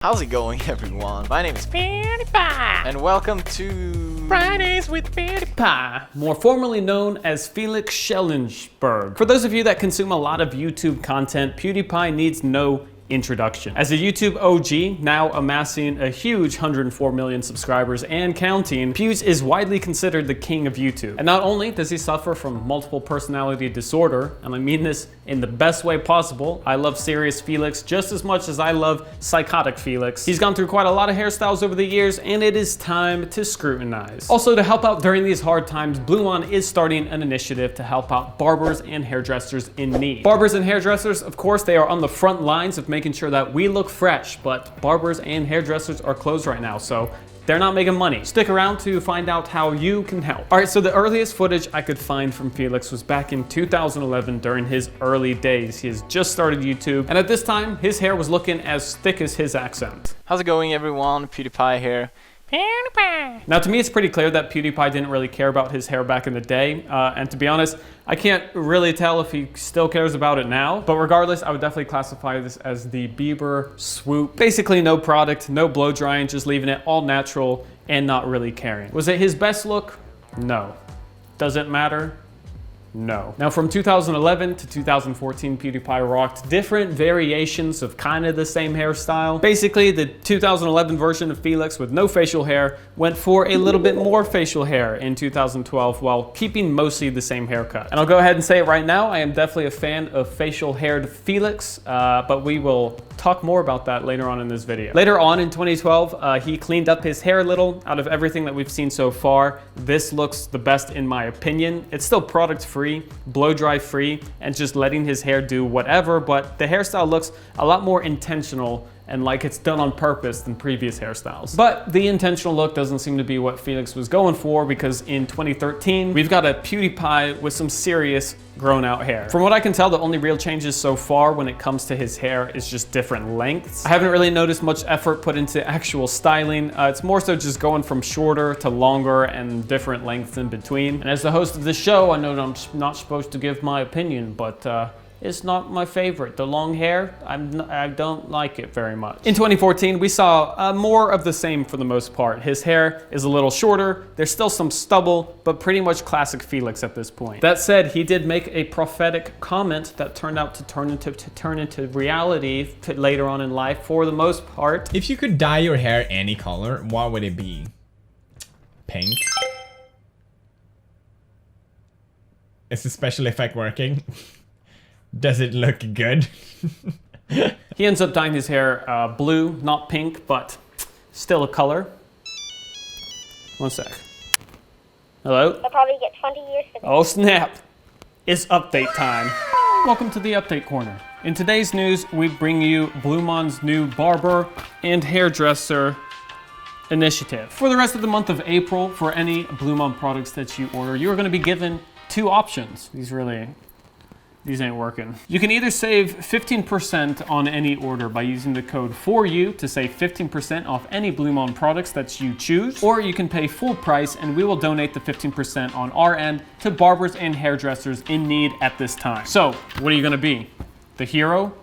How's it going, everyone? My name is Pewdiepie, and welcome to Fridays with Pewdiepie, more formally known as Felix Schellenberg. For those of you that consume a lot of YouTube content, PewDiePie needs no introduction. As a YouTube OG, now amassing a huge 104 million subscribers and counting, Pews is widely considered the king of YouTube. And not only does he suffer from multiple personality disorder, and I mean this in the best way possible, I love serious Felix just as much as I love psychotic Felix. He's gone through quite a lot of hairstyles over the years, and it is time to scrutinize. Also, to help out during these hard times, BluMaan is starting an initiative to help out barbers and hairdressers in need. Barbers and hairdressers, of course, they are on the front lines of making sure that we look fresh, but barbers and hairdressers are closed right now, so they're not making money. Stick around to find out how you can help. All right, so the earliest footage I could find from Felix was back in 2011 during his early days. He has just started YouTube, and at this time, his hair was looking as thick as his accent. How's it going, everyone? PewDiePie here. PewDiePie. Now, to me, it's pretty clear that PewDiePie didn't really care about his hair back in the day, and to be honest, I can't really tell if he still cares about it now, but regardless, I would definitely classify this as the Bieber swoop. Basically, no product, no blow drying, just leaving it all natural and not really caring. Was it his best look? No. Does it matter? No. Now, from 2011 to 2014, PewDiePie rocked different variations of kind of the same hairstyle. Basically, the 2011 version of Felix with no facial hair went for a little bit more facial hair in 2012 while keeping mostly the same haircut. And I'll go ahead and say it right now, I am definitely a fan of facial haired Felix, but we will talk more about that later on in this video. Later on in 2012, he cleaned up his hair a little. Out of everything that we've seen so far, this looks the best in my opinion. It's still product free, blow dry free, and just letting his hair do whatever, but the hairstyle looks a lot more intentional and like it's done on purpose than previous hairstyles. But the intentional look doesn't seem to be what Felix was going for, because in 2013, we've got a PewDiePie with some serious grown out hair. From what I can tell, the only real changes so far when it comes to his hair is just different lengths. I haven't really noticed much effort put into actual styling. It's more so just going from shorter to longer and different lengths in between. And as the host of the show, I know that I'm not supposed to give my opinion, but it's not my favorite. The long hair, I don't like it very much. In 2014, we saw more of the same for the most part. His hair is a little shorter. There's still some stubble, but pretty much classic Felix at this point. That said, he did make a prophetic comment that turned out to turn into reality later on in life for the most part. If you could dye your hair any color, what would it be? Pink? Is the special effect working? Does it look good? He ends up dyeing his hair blue, not pink, but still a color. One sec. Hello? I'll probably get 20 years for this. Oh snap! It's update time. Welcome to the Update Corner. In today's news, we bring you BluMaan's new barber and hairdresser initiative. For the rest of the month of April, for any BluMaan products that you order, you are going to be given two options. These ain't working. You can either save 15% on any order by using the code 4U to save 15% off any BluMaan products that you choose, or you can pay full price and we will donate the 15% on our end to barbers and hairdressers in need at this time. So, what are you gonna be? The hero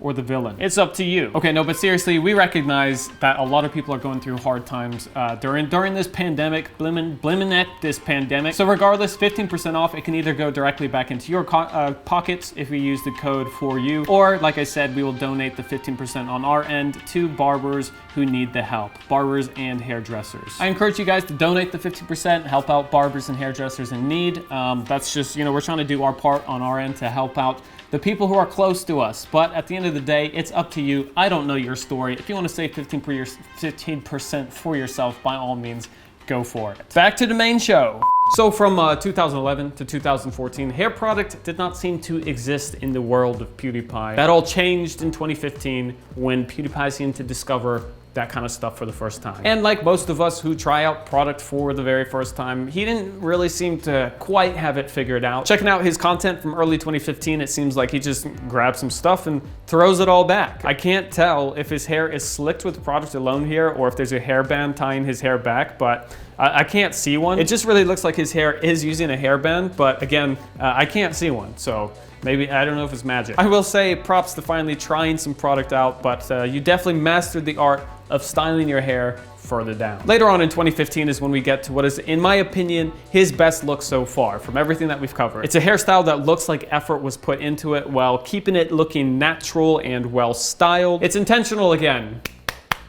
or the villain? It's up to you. Okay, no, but seriously, we recognize that a lot of people are going through hard times during this pandemic, blimmin' at this pandemic. So regardless, 15% off, it can either go directly back into your pockets if we use the code 4U, or like I said, we will donate the 15% on our end to barbers who need the help, barbers and hairdressers. I encourage you guys to donate the 15%, help out barbers and hairdressers in need. That's just, we're trying to do our part on our end to help out the people who are close to us. But at the end of the day, it's up to you. I don't know your story. If you want to save 15% for yourself, by all means, go for it. Back to the main show. So from 2011 to 2014, hair product did not seem to exist in the world of PewDiePie. That all changed in 2015 when PewDiePie seemed to discover that kind of stuff for the first time. And like most of us who try out product for the very first time, he didn't really seem to quite have it figured out. Checking out his content from early 2015, it seems like he just grabs some stuff and throws it all back. I can't tell if his hair is slicked with product alone here or if there's a hairband tying his hair back, but I can't see one. It just really looks like his hair is using a hairband, but again, I can't see one. So Maybe, I don't know if it's magic. I will say props to finally trying some product out, but you definitely mastered the art of styling your hair further down. Later on in 2015 is when we get to what is, in my opinion, his best look so far from everything that we've covered. It's a hairstyle that looks like effort was put into it while keeping it looking natural and well styled. It's intentional again.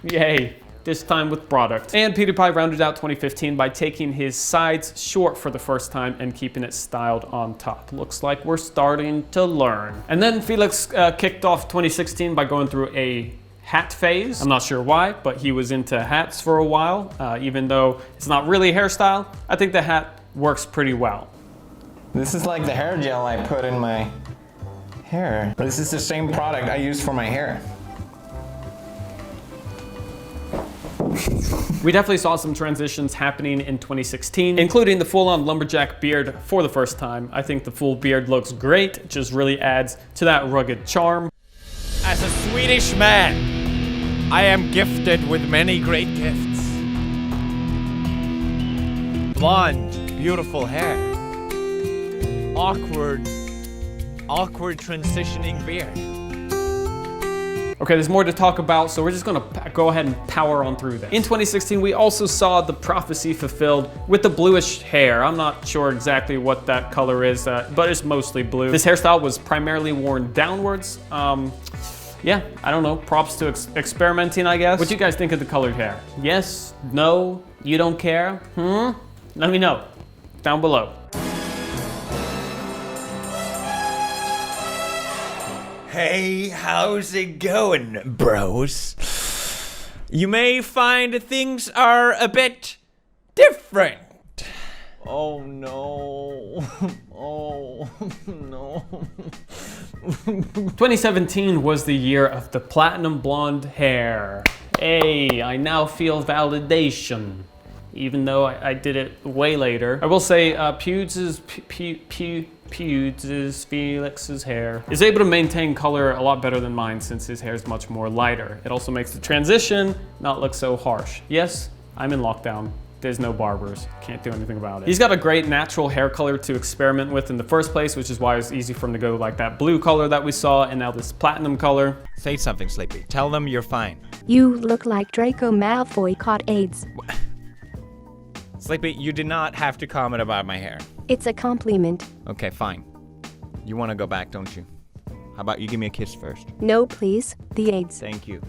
Yay. This time with product. And PewDiePie rounded out 2015 by taking his sides short for the first time and keeping it styled on top. Looks like we're starting to learn. And then Felix kicked off 2016 by going through a hat phase. I'm not sure why, but he was into hats for a while. Even though it's not really a hairstyle, I think the hat works pretty well. This is like the hair gel I put in my hair. This is the same product I use for my hair. We definitely saw some transitions happening in 2016, including the full-on lumberjack beard for the first time. I think the full beard looks great. It just really adds to that rugged charm. As a Swedish man, I am gifted with many great gifts. Blonde, beautiful hair. Awkward transitioning beard. Okay, there's more to talk about, so we're just gonna go ahead and power on through this. In 2016, we also saw the prophecy fulfilled with the bluish hair. I'm not sure exactly what that color is, but it's mostly blue. This hairstyle was primarily worn downwards. Yeah, I don't know, props to experimenting, I guess. What do you guys think of the colored hair? Yes, no, you don't care? Let me know, down below. Hey, how's it going, bros? You may find things are a bit different. Oh no. Oh no. 2017 was the year of the platinum blonde hair. Hey, I now feel validation, even though I did it way later. I will say Felix's hair is able to maintain color a lot better than mine since his hair is much more lighter. It also makes the transition not look so harsh. Yes, I'm in lockdown. There's no barbers. Can't do anything about it. He's got a great natural hair color to experiment with in the first place, which is why it's easy for him to go like that blue color that we saw and now this platinum color. Say something, Sleepy. Tell them you're fine. You look like Draco Malfoy caught AIDS. Sleepy, you did not have to comment about my hair. It's a compliment. Okay, fine. You want to go back, don't you? How about you give me a kiss first? No, please. The AIDS. Thank you.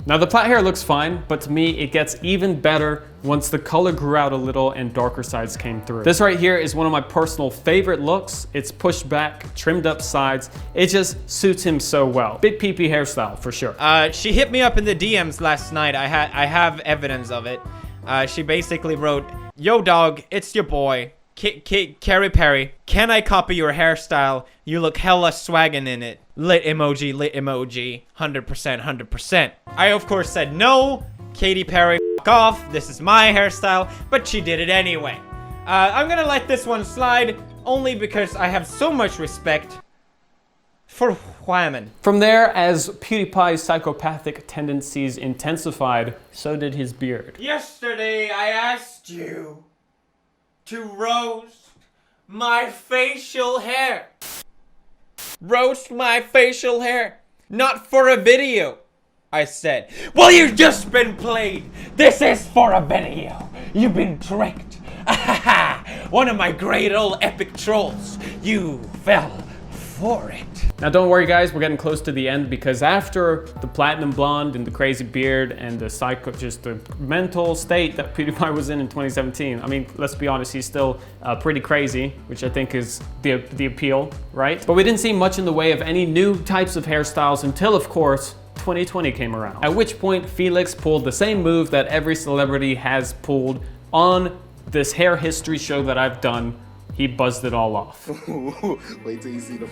Now the plait hair looks fine, but to me it gets even better once the color grew out a little and darker sides came through. This right here is one of my personal favorite looks. It's pushed back, trimmed up sides. It just suits him so well. Big Pewdiepie hairstyle for sure. She hit me up in the DMs last night. I have evidence of it. She basically wrote, "Yo dog, it's your boy, Carrie Perry. Can I copy your hairstyle? You look hella swaggin' in it. Lit emoji, 100%, 100%. I of course said no, Katy Perry, f off, this is my hairstyle, but she did it anyway. I'm gonna let this one slide, only because I have so much respect for women. From there, as PewDiePie's psychopathic tendencies intensified, so did his beard. Yesterday, I asked you to roast my facial hair. Roast my facial hair. Not for a video, I said. Well, you've just been played. This is for a video. You've been tricked. One of my great old epic trolls. You fell for it. Now don't worry guys, we're getting close to the end because after the platinum blonde and the crazy beard and the just the mental state that PewDiePie was in 2017, I mean, let's be honest, he's still pretty crazy, which I think is the appeal, right? But we didn't see much in the way of any new types of hairstyles until, of course, 2020 came around. At which point, Felix pulled the same move that every celebrity has pulled on this hair history show that I've done. He buzzed it all off. Wait till you see the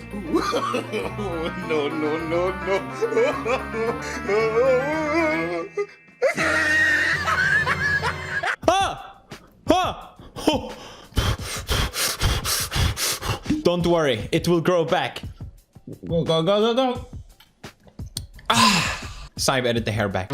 no, no, no, no. Don't worry, it will grow back. Go, go, go, go, go. Saib, edit the hair back.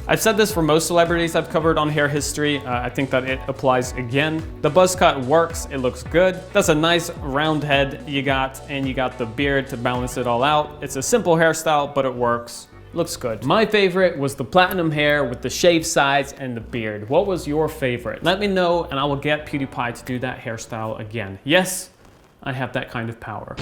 I've said this for most celebrities I've covered on hair history. I think that it applies again. The buzz cut works, it looks good. That's a nice round head you got, and you got the beard to balance it all out. It's a simple hairstyle, but it works. Looks good. My favorite was the platinum hair with the shaved sides and the beard. What was your favorite? Let me know and I will get PewDiePie to do that hairstyle again. Yes, I have that kind of power.